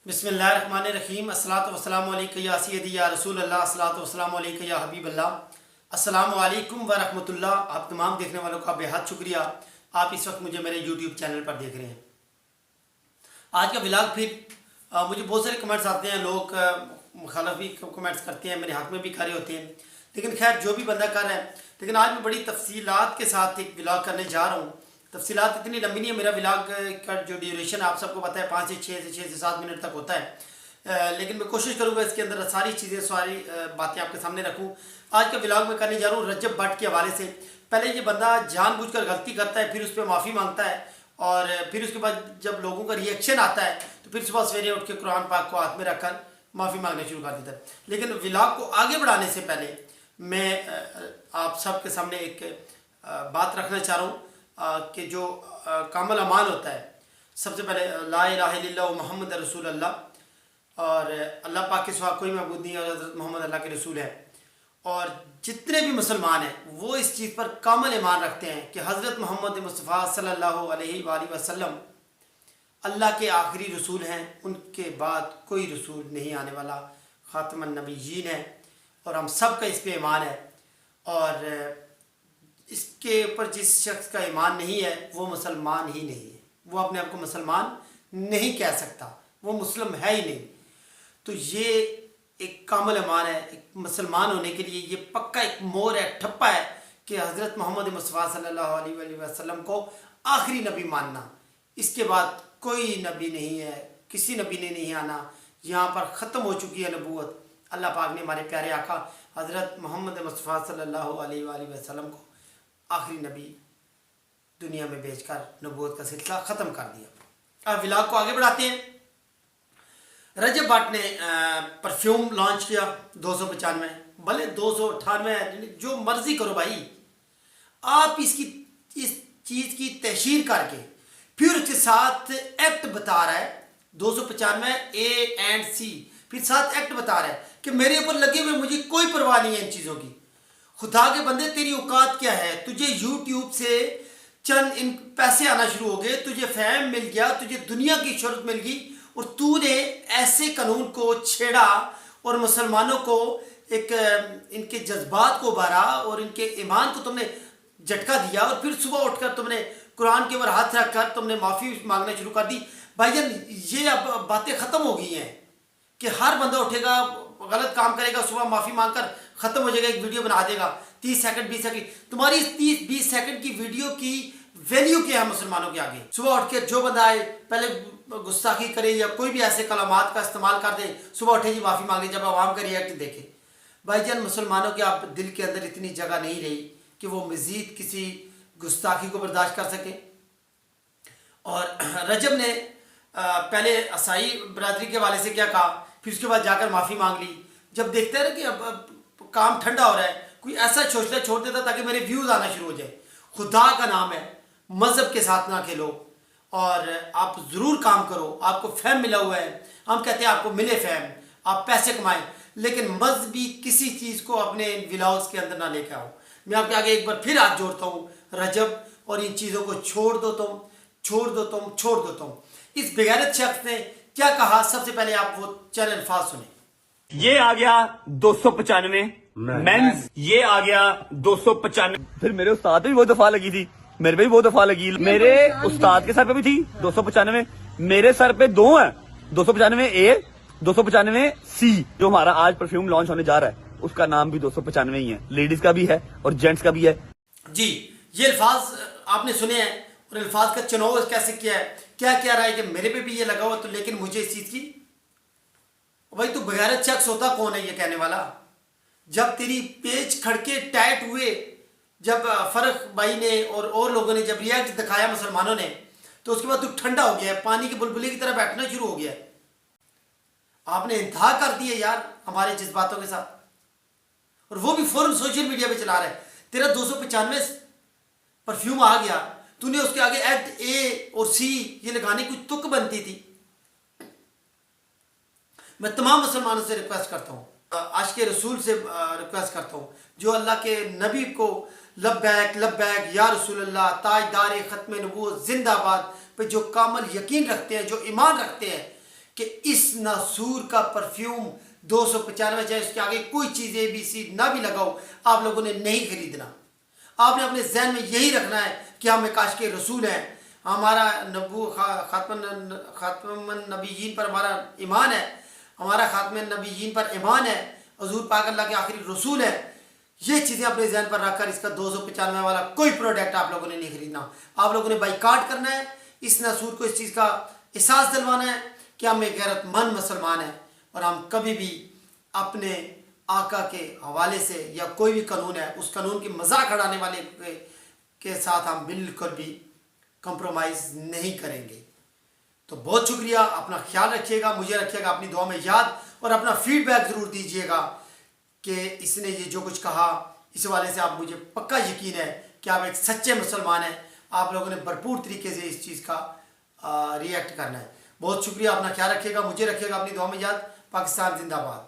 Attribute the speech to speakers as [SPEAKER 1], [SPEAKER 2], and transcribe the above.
[SPEAKER 1] बिस्मिल्लाहिर्रहमानिर्रहीम अस्सलातु वस्सलामु अलैका या सय्यदी या रसूल अल्लाह अस्सलातु वस्सलामु अलैका या हबीब अल्लाह अस्सलामु अलैकुम व रहमतुल्लाह। आप तमाम देखने वालों का बेहद शुक्रिया, आप इस वक्त मुझे मेरे यूट्यूब चैनल पर देख रहे हैं। आज का व्लॉग फिर मुझे बहुत सारे कमेंट्स आते हैं, लोग मुखालफ भी कमेंट्स करते हैं, मेरे हक़ में भी खड़े होते हैं, लेकिन खैर जो भी बंदा कर रहा है। लेकिन आज मैं बड़ी तफसीलात के साथ एक व्लॉग करने जा रहा हूँ। तफसीलात इतनी लंबी नहीं है, मेरा व्लॉग का जो ड्यूरेशन आप सबको पता है 5 से 7 मिनट तक होता है, लेकिन मैं कोशिश करूँगा इसके अंदर सारी चीज़ें सारी बातें आपके सामने रखूँ। आज का व्लॉग मैं करने जा रहा हूँ रजब भट्ट के हवाले से। पहले ये बंदा जानबूझकर गलती करता है, फिर उस पर माफ़ी मांगता है, और फिर उसके बाद जब लोगों का रिएक्शन आता है तो फिर सुबह सवेरे उठ के कुरान पाक को हाथ में रखकर माफ़ी मांगना शुरू कर देता है। लेकिन व्लॉग को आगे बढ़ाने से पहले मैं आप सब के सामने एक बात रखना चाह रहा हूँ कि जो कामल अमान होता है, सबसे पहले ला इलाहा इल्लल्लाह मुहम्मद रसूल अल्लाह, और अल्लाह पाक के सिवा कोई मबूद नहीं, और हज़रत मोहम्मद अल्लाह के रसूल है। और जितने भी मुसलमान हैं वो इस चीज़ पर कामल ईमान रखते हैं कि हज़रत मोहम्मद मुस्तफ़ा सल्लल्लाहु अलैहि वसल्लम अल्लाह के आखिरी रसूल हैं, उनके बाद कोई रसूल नहीं आने वाला, ख़ातमुन नबिय्यीन है, और हम सब का इस पे ईमान है। और इसके ऊपर जिस शख्स का ईमान नहीं है वो मुसलमान ही नहीं है, वो अपने आप को मुसलमान नहीं कह सकता, वो मुस्लिम है ही नहीं। तो ये एक कामिल ईमान है, एक मुसलमान होने के लिए ये पक्का एक मोहर है, ठप्पा है कि हज़रत मोहम्मद मुस्तफ़ा सल्लल्लाहु अलैहि वसल्लम को आखिरी नबी मानना। इसके बाद कोई नबी नहीं है, किसी नबी ने नहीं आना, यहाँ पर ख़त्म हो चुकी है नबूवत। अल्लाह पाक ने हमारे प्यारे आका हज़रत मोहम्मद मुस्तफ़ा सल्लल्लाहु अलैहि वसल्लम को आखिरी नबी दुनिया में भेजकर नबूवत का सिलसिला ख़त्म कर दिया। अब व्लॉग को आगे बढ़ाते हैं। रजब भट्ट ने परफ्यूम लॉन्च किया 295, भले 298, जो मर्ज़ी करो भाई, आप इस चीज़ की तशहीर करके फिर उसके साथ एक्ट बता रहा है 295 ए एंड सी, फिर साथ एक्ट बता रहा है कि मेरे ऊपर लगे हुए मुझे कोई परवाह नहीं है इन चीज़ों की। खुदा के बंदे तेरी औकात क्या है? तुझे यूट्यूब से चंद इन पैसे आना शुरू हो गए, तुझे फैम मिल गया, तुझे दुनिया की शोहरत मिल गई, और तूने ऐसे कानून को छेड़ा और मुसलमानों को एक इनके जज्बात को उबारा और इनके ईमान को तुमने झटका दिया, और फिर सुबह उठकर तुमने कुरान के ऊपर हाथ रखकर तुमने माफ़ी मांगना शुरू कर दी। भाईजान ये अब बातें ख़त्म हो गई हैं कि हर बंदा उठेगा, गलत काम करेगा, सुबह माफ़ी मांगकर ख़त्म हो जाएगा, एक वीडियो बना देगा 30 सेकंड 20 सेकंड। तुम्हारी इस 30-20 सेकंड की वीडियो की वैल्यू क्या है मुसलमानों के आगे? सुबह उठ के जो बंदा आए पहले गुस्ताखी करे या कोई भी ऐसे कलामात का इस्तेमाल कर दे, सुबह उठे जी माफ़ी मांगे, जब आवाम का रिएक्ट देखे। भाईजान मुसलमानों के आप दिल के अंदर इतनी जगह नहीं रही कि वो मज़ीद किसी गुस्ताखी को बर्दाश्त कर सके। और रजब ने पहले असाई बरादरी के वाले से क्या कहा, फिर उसके बाद जाकर माफ़ी मांग ली। जब देखते हैं कि अब काम ठंडा हो रहा है, कोई ऐसा सोचना छोड़ देता ताकि मेरे व्यूज़ आना शुरू हो जाए। खुदा का नाम है, मज़हब के साथ ना खेलो, और आप ज़रूर काम करो। आपको फैम मिला हुआ है, हम कहते हैं आपको मिले फैम, आप पैसे कमाएं, लेकिन मजहबी किसी चीज़ को अपने व्लॉग्स के अंदर ना लेके आओ। मैं आपके आगे एक बार फिर हाथ जोड़ता हूँ रजब, और इन चीज़ों को छोड़ दो तुम, छोड़ दो तुम, छोड़ दो तुम। इस बेगैरत शख्स ने क्या कहा, सबसे पहले आप वो चंद अल्फाज सुने।
[SPEAKER 2] ये आ गया 295 मेंस, ये आ गया 295। फिर मेरे उस्ताद पे भी बहुत दफा लगी थी, मेरे पे भी बहुत दफा लगी, मेरे उस्ताद के सर पे भी थी 295, मेरे सर पे 2 है, 295 ए 295 सी। जो हमारा आज परफ्यूम लॉन्च होने जा रहा है उसका नाम भी 295 ही है, लेडीज का भी है और जेंट्स का भी है।
[SPEAKER 1] जी ये अल्फाज आपने सुने हैं, और अल्फाज का चुनाव कैसे किया है, क्या कह रहा है कि मेरे पे भी ये लगा हुआ, तो लेकिन मुझे इस चीज़ की, भाई तू बगैरत शख्स होता कौन है ये कहने वाला? जब तेरी पेज खड़के टाइट हुए, जब फर्क भाई ने और लोगों ने जब रिएक्ट दिखाया मुसलमानों ने, तो उसके बाद तू ठंडा हो गया है, पानी के बुलबुले की तरह बैठना शुरू हो गया है। आपने इंतहा कर दी है यार हमारे जज्बातों के साथ, और वो भी फौरन सोशल मीडिया पे चला रहा है। तेरा 295 परफ्यूम आ गया, तूने उसके आगे एक्ट ए और सी ये लगाने की तुक बनती थी। मैं तमाम मुसलमानों से रिक्वेस्ट करता हूँ, आशिक़ रसूल से रिक्वेस्ट करता हूँ, जो अल्लाह के नबी को लब्बैक लब्बैक या रसूल अल्लाह ताजदार ख़त्म नबूवत जिंदाबाद पे जो कामल यकीन रखते हैं, जो ईमान रखते हैं کہ اس ناسور کا پرفیوم 295 چاہے اس کے آگے کوئی چیز ABC نہ بھی لگاؤ آپ لوگوں نے نہیں خریدنا. آپ نے اپنے ذہن میں یہی رکھنا ہے کہ ہم کاشف کے رسول ہیں, ہمارا خاتم النبیین پر ہمارا ایمان ہے, ہمارا خاتم النبیین پر ایمان ہے, حضور پاک اللہ کے آخری رسول ہے. یہ چیزیں اپنے ذہن پر رکھ کر اس کا 295 والا کوئی پروڈکٹ آپ لوگوں نے نہیں خریدنا. آپ لوگوں نے بائیکاٹ کرنا ہے. اس ناسور کو اس چیز کا احساس دلوانا ہے کہ ہم ایک غیرت مند مسلمان ہیں اور ہم کبھی بھی اپنے آقا کے حوالے سے یا کوئی بھی قانون ہے اس قانون کی مذاق اڑانے والے کے ساتھ ہم بالکل بھی کمپرومائز نہیں کریں گے. تو بہت شکریہ, اپنا خیال رکھیے گا, مجھے رکھیے گا اپنی دعا میں یاد, اور اپنا فیڈ بیک ضرور دیجیے گا کہ اس نے یہ جو کچھ کہا اس والے سے آپ مجھے پکا یقین ہے کہ آپ ایک سچے مسلمان ہیں. آپ لوگوں نے بھرپور طریقے سے اس چیز کا ریئیکٹ کرنا ہے. بہت شکریہ, اپنا خیال رکھیے گا, مجھے رکھیے گا اپنی دعا میں یاد. پاکستان زندہ باد.